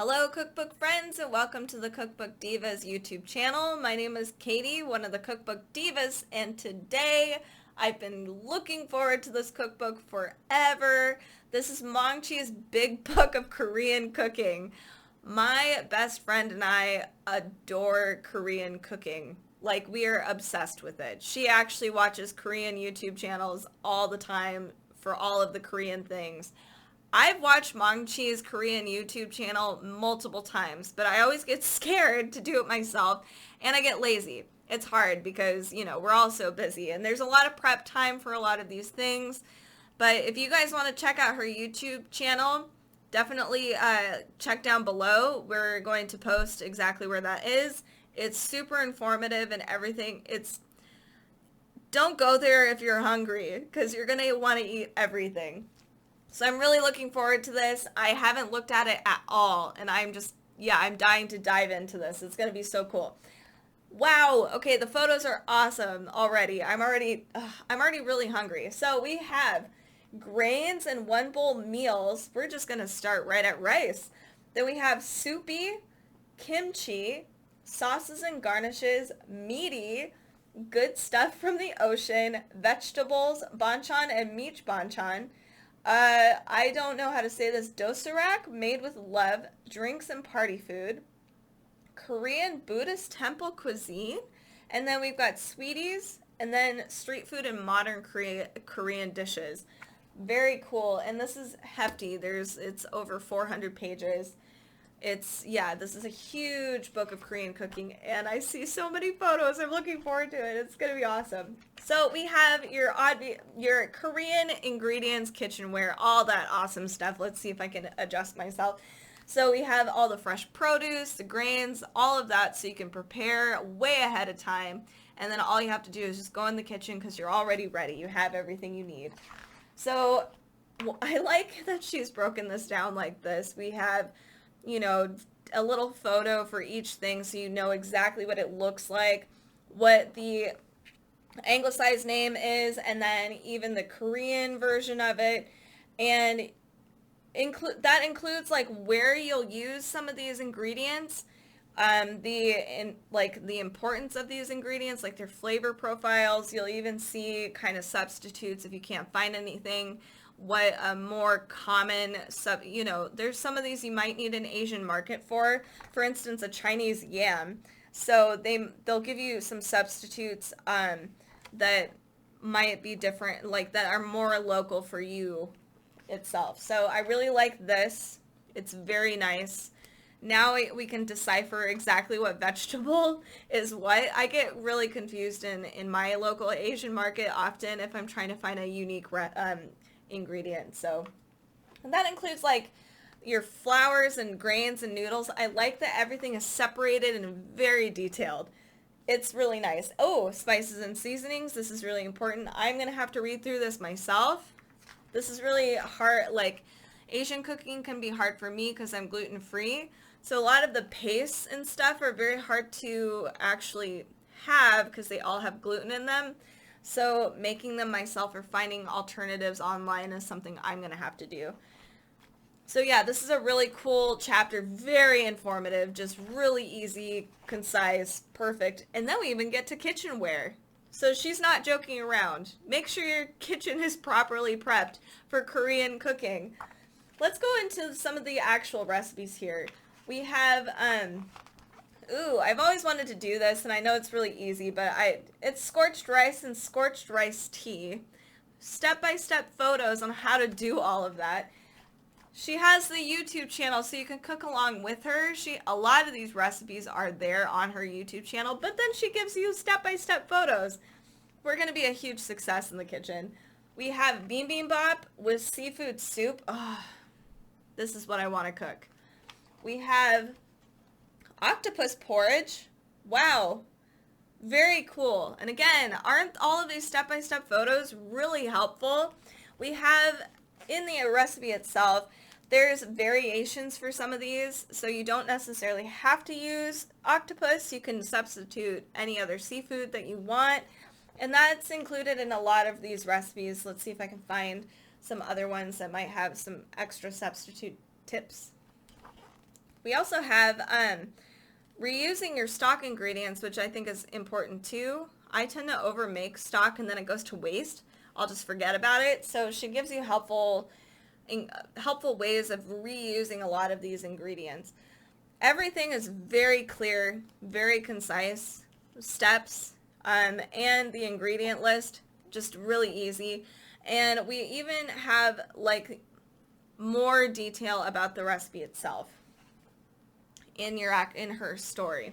Hello cookbook friends and welcome to the Cookbook Divas YouTube channel. My name is Katie, one of the Cookbook Divas, and today I've been looking forward to this cookbook forever. This is Maangchi's big book of Korean cooking. My best friend and I adore Korean cooking. Like, we are obsessed with it. She actually watches Korean YouTube channels all the time for all of the Korean things. I've watched Maangchi's Korean YouTube channel multiple times, but I always get scared to do it myself, and I get lazy. It's hard because, we're all so busy, and there's a lot of prep time for a lot of these things. But if you guys want to check out her YouTube channel, definitely check down below. We're going to post exactly where that is. It's super informative and everything. Don't go there if you're hungry, because you're going to want to eat everything. So I'm really looking forward to this. I haven't looked at it at all, and I'm dying to dive into this. It's going to be so cool. Wow. Okay, the photos are awesome already. I'm already really hungry. So we have grains and one bowl meals. We're just going to start right at rice. Then we have soupy, kimchi, sauces and garnishes, meaty, good stuff from the ocean, vegetables, banchan and meat banchan. I don't know how to say this. Dosarak, made with love, drinks and party food. Korean Buddhist temple cuisine. And then we've got sweeties, and then street food and modern Korean dishes. Very cool. And this is hefty. It's over 400 pages. This is a huge book of Korean cooking, and I see so many photos. I'm looking forward to it. It's going to be awesome. So we have your Korean ingredients, kitchenware, all that awesome stuff. Let's see if I can adjust myself. So we have all the fresh produce, the grains, all of that, so you can prepare way ahead of time. And then all you have to do is just go in the kitchen because you're already ready. You have everything you need. So I like that she's broken this down like this. We have a little photo for each thing so you know exactly what it looks like, what the anglicized name is, and then even the Korean version of it. And that includes like where you'll use some of these ingredients, the importance of these ingredients, like their flavor profiles. You'll even see kind of substitutes if you can't find anything. What a more common there's some of these you might need an Asian market for instance, a Chinese yam. So they'll give you some substitutes that might be different, like that are more local for you itself. So I really like this. It's very nice. Now we can decipher exactly what vegetable is what. I get really confused in my local Asian market often if I'm trying to find a unique ingredient. So, and that includes like your flours and grains and noodles. I like that everything is separated and very detailed. It's really nice. Oh, spices and seasonings. This is really important. I'm going to have to read through this myself. This is really hard. Like, Asian cooking can be hard for me because I'm gluten-free. So a lot of the pastes and stuff are very hard to actually have because they all have gluten in them. So making them myself or finding alternatives online is something I'm going to have to do. So yeah, this is a really cool chapter, very informative, just really easy, concise, perfect. And then we even get to kitchenware. So she's not joking around. Make sure your kitchen is properly prepped for Korean cooking. Let's go into some of the actual recipes here. We have I've always wanted to do this, and I know it's really easy, but it's scorched rice and scorched rice tea. Step-by-step photos on how to do all of that. She has the YouTube channel, so you can cook along with her. A lot of these recipes are there on her YouTube channel, but then she gives you step-by-step photos. We're going to be a huge success in the kitchen. We have bibimbap with seafood soup. Oh, this is what I want to cook. We have octopus porridge. Wow. Very cool. And again, aren't all of these step-by-step photos really helpful? We have in the recipe itself, there's variations for some of these, so you don't necessarily have to use octopus. You can substitute any other seafood that you want, and that's included in a lot of these recipes. Let's see if I can find some other ones that might have some extra substitute tips. We also have reusing your stock ingredients, which I think is important too. I tend to over make stock and then it goes to waste. I'll just forget about it. So she gives you helpful ways of reusing a lot of these ingredients. Everything is very clear, very concise, steps, and the ingredient list, just really easy. And we even have like more detail about the recipe itself in her story,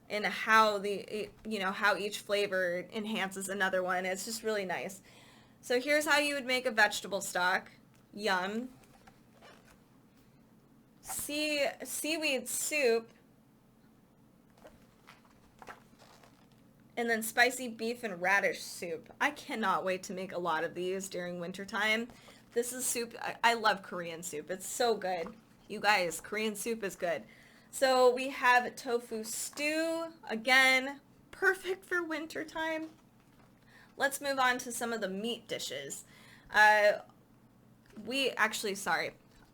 and how how each flavor enhances another one. It's just really nice. So here's how you would make a vegetable stock. Yum. Seaweed soup, and then spicy beef and radish soup. I cannot wait to make a lot of these during wintertime. This is soup. I love Korean soup. It's so good. You guys, Korean soup is good. So we have tofu stew. Again, perfect for wintertime. Let's move on to some of the meat dishes.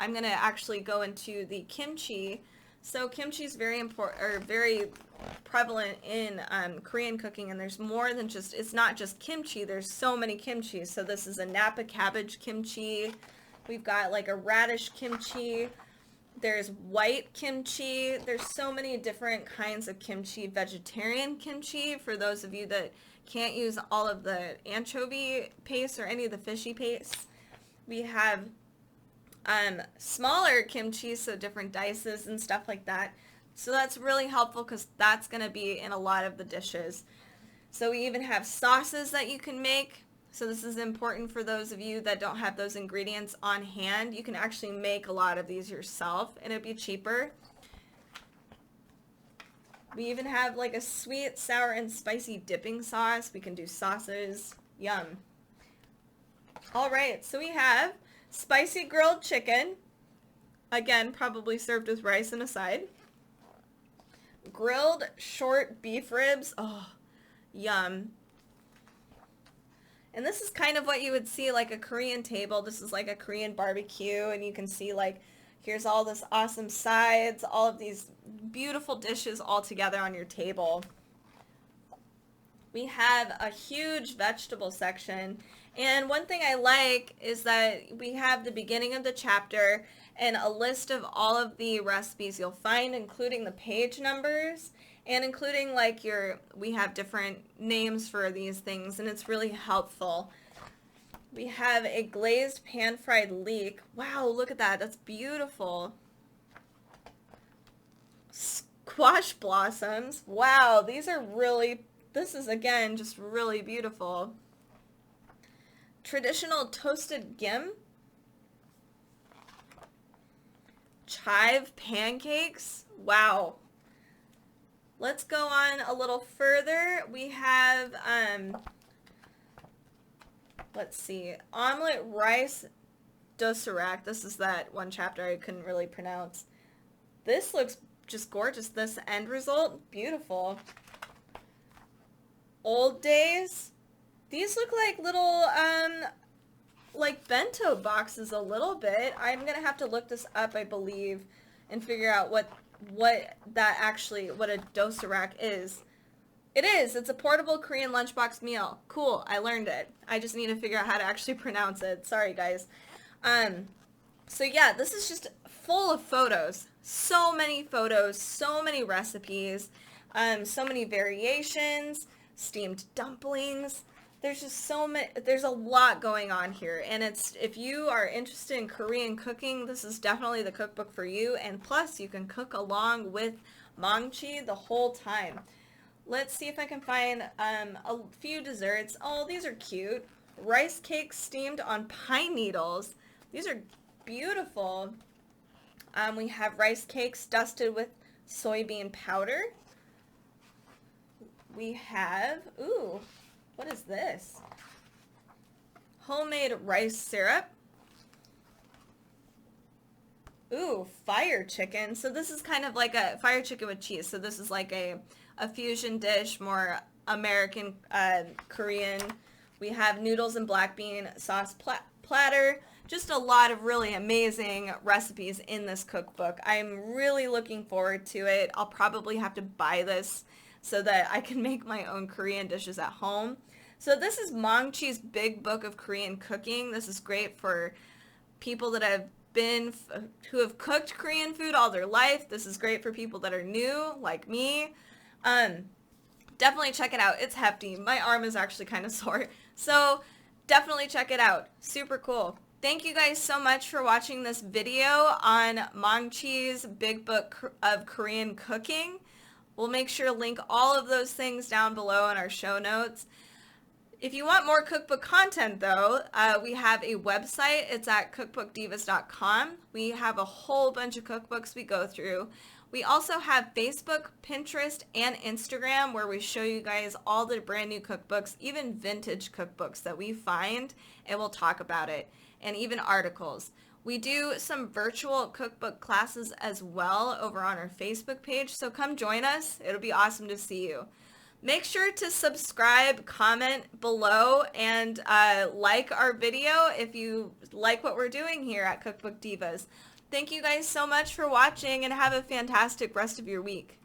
I'm going to actually go into the kimchi. So kimchi is very important, or very prevalent in Korean cooking, and there's more than just, it's not just kimchi, there's so many kimchi. So this is a Napa cabbage kimchi. We've got like a radish kimchi. There's white kimchi. There's so many different kinds of kimchi. Vegetarian kimchi, for those of you that can't use all of the anchovy paste or any of the fishy paste. We have smaller kimchi, so different dices and stuff like that. So that's really helpful because that's going to be in a lot of the dishes. So we even have sauces that you can make. So this is important for those of you that don't have those ingredients on hand. You can actually make a lot of these yourself and it'd be cheaper. We even have like a sweet, sour, and spicy dipping sauce. We can do sauces. Yum. All right, so we have spicy grilled chicken. Again, probably served with rice and a side. Grilled short beef ribs. Oh, yum. And this is kind of what you would see like a Korean table. This is like a Korean barbecue, and you can see like, here's all this awesome sides, all of these beautiful dishes all together on your table. We have a huge vegetable section. And one thing I like is that we have the beginning of the chapter and a list of all of the recipes you'll find, including the page numbers and including like we have different names for these things, and it's really helpful. We have a glazed pan-fried leek. Wow, look at that. That's beautiful. Squash blossoms. Wow, this is again just really beautiful. Traditional toasted gim. Chive pancakes. Wow. Let's go on a little further. We have, let's see, omelet rice dosarak. This is that one chapter I couldn't really pronounce. This looks just gorgeous. This end result, beautiful. Old days. These look like little, like bento boxes a little bit. I'm going to have to look this up, I believe, and figure out what a dosarak is. It's a portable Korean lunchbox meal. Cool, I learned it. I just need to figure out how to actually pronounce it. Sorry, guys. So yeah, this is just full of photos. So many photos, so many recipes, so many variations, steamed dumplings. There's just there's a lot going on here, and if you are interested in Korean cooking, this is definitely the cookbook for you, and plus you can cook along with Maangchi the whole time. Let's see if I can find a few desserts. Oh, these are cute. Rice cakes steamed on pine needles. These are beautiful. We have rice cakes dusted with soybean powder. We have, ooh, what is this? Homemade rice syrup. Ooh, fire chicken. So this is kind of like a fire chicken with cheese. So this is like a fusion dish, more American, Korean. We have noodles and black bean sauce platter. just a lot of really amazing recipes in this cookbook. I'm really looking forward to it. I'll probably have to buy this so that I can make my own Korean dishes at home. So this is Maangchi's Big Book of Korean Cooking. This is great for people that who have cooked Korean food all their life. This is great for people that are new, like me. Definitely check it out. It's hefty. My arm is actually kind of sore. So definitely check it out. Super cool. Thank you guys so much for watching this video on Maangchi's Big Book of Korean Cooking. We'll make sure to link all of those things down below in our show notes. If you want more cookbook content though, we have a website. It's at cookbookdivas.com. We have a whole bunch of cookbooks we go through. We also have Facebook, Pinterest, and Instagram where we show you guys all the brand new cookbooks, even vintage cookbooks that we find, and we'll talk about it, and even articles. We do some virtual cookbook classes as well over on our Facebook page, so come join us. It'll be awesome to see you. Make sure to subscribe, comment below, and like our video if you like what we're doing here at Cookbook Divas. Thank you guys so much for watching, and have a fantastic rest of your week.